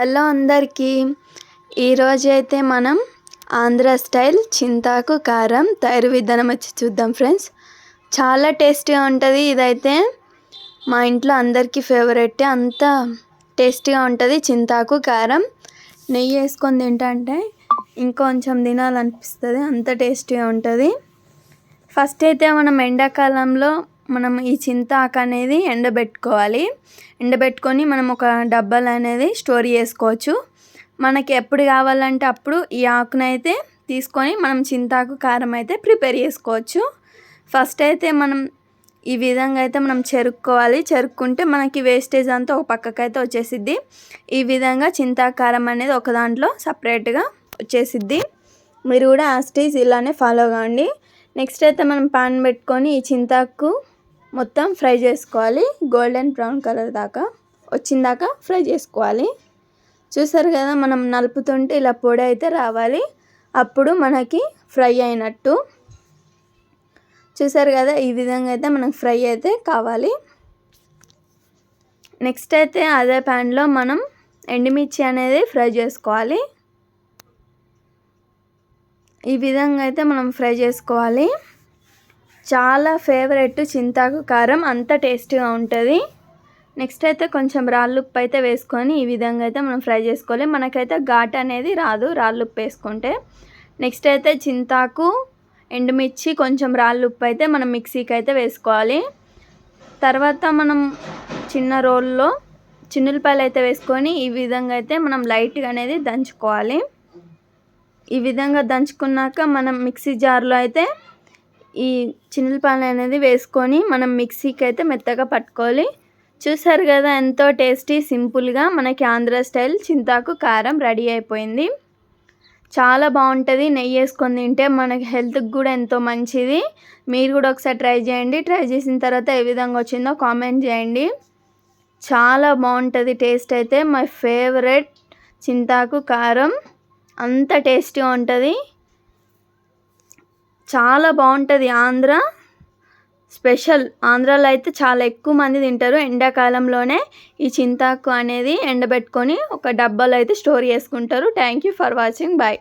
Hello అందరికీ. ఈరోజైతే మనం ఆంధ్ర స్టైల్ చింతాకు కారం తయారు విధానం వచ్చి చూద్దాం ఫ్రెండ్స్. చాలా టేస్టీగా ఉంటుంది. ఇదైతే మా ఇంట్లో అందరికీ ఫేవరెట్. అంత టేస్టీగా ఉంటుంది చింతాకు కారం. నెయ్యి వేసుకొని తింటే ఇంకొంచెం తినాలనిపిస్తుంది, అంత టేస్టీగా ఉంటుంది. ఫస్ట్ అయితే మనం ఎండాకాలంలో ఈ చింతాకు అనేది ఎండబెట్టుకొని మనం ఒక డబ్బాలు అనేది స్టోర్ చేసుకోవచ్చు. మనకి ఎప్పుడు కావాలంటే అప్పుడు ఈ ఆకునైతే తీసుకొని మనం చింతాకు కారం అయితే ప్రిపేర్ చేసుకోవచ్చు. ఫస్ట్ అయితే మనం ఈ విధంగా అయితే మనం చెరుక్కుంటే మనకి వేస్టేజ్ అంతా ఒక పక్కకైతే వచ్చేసిద్ది. ఈ విధంగా చింతాకు కారం అనేది ఒక దాంట్లో సపరేట్గా వచ్చేసిద్ది. మీరు కూడా యాస్టీజ్ ఇలానే ఫాలో కావండి. నెక్స్ట్ అయితే మనం పాన్ పెట్టుకొని ఈ చింతాకు మొత్తం ఫ్రై చేసుకోవాలి. గోల్డెన్ బ్రౌన్ కలర్ దాకా వచ్చిందాకా ఫ్రై చేసుకోవాలి. చూసారు కదా, మనం నలుపుతుంటే ఇలా పొడి అయితే రావాలి, అప్పుడు మనకి ఫ్రై అయినట్టు. చూసారు కదా, ఈ విధంగా అయితే మనకు ఫ్రై అయితే కావాలి. నెక్స్ట్ అయితే అదే ప్యాన్లో మనం ఎండుమిర్చి అనేది ఫ్రై చేసుకోవాలి. ఈ విధంగా అయితే మనం ఫ్రై చేసుకోవాలి. చాలా ఫేవరెట్ చింతాకు కారం, అంత టేస్టీగా ఉంటుంది. నెక్స్ట్ అయితే కొంచెం రాళ్ళుప్పు అయితే వేసుకొని ఈ విధంగా అయితే మనం ఫ్రై చేసుకోవాలి. మనకైతే ఘాట్ అనేది రాదు రాళ్ళుప్పు వేసుకుంటే. నెక్స్ట్ అయితే చింతాకు, ఎండుమిర్చి, కొంచెం రాళ్ళుప్పు అయితే మనం మిక్సీకి అయితే వేసుకోవాలి. తర్వాత మనం చిన్న రోల్లో చిన్నులపాయలు అయితే వేసుకొని ఈ విధంగా అయితే మనం లైట్గా అనేది దంచుకోవాలి. ఈ విధంగా దంచుకున్నాక మనం మిక్సీ జార్లో అయితే ఈ చిన్నులపాయలు అనేది వేసుకొని మనం మిక్సీకి అయితే మెత్తగా పట్టుకోవాలి. చూసారు కదా, ఎంతో టేస్టీ సింపుల్గా మనకి ఆంధ్ర స్టైల్ చింతాకు కారం రెడీ అయిపోయింది. చాలా బాగుంటుంది. నెయ్యి వేసుకొని తింటే మనకి హెల్త్కి కూడా ఎంతో మంచిది. మీరు కూడా ఒకసారి ట్రై చేయండి. ట్రై చేసిన తర్వాత ఏ విధంగా వచ్చిందో కామెంట్ చేయండి. చాలా బాగుంటుంది టేస్ట్ అయితే. మై ఫేవరెట్ చింతాకు కారం, అంత టేస్టీగా ఉంటుంది. చాలా బాగుంటుంది. ఆంధ్ర స్పెషల్. ఆంధ్రాలో అయితే చాలా ఎక్కువ మంది తింటారు. ఎండాకాలంలోనే ఈ చింతాకు అనేది ఎండబెట్టుకొని ఒక డబ్బాలో అయితే స్టోర్ చేసుకుంటారు. Thank you for watching. Bye.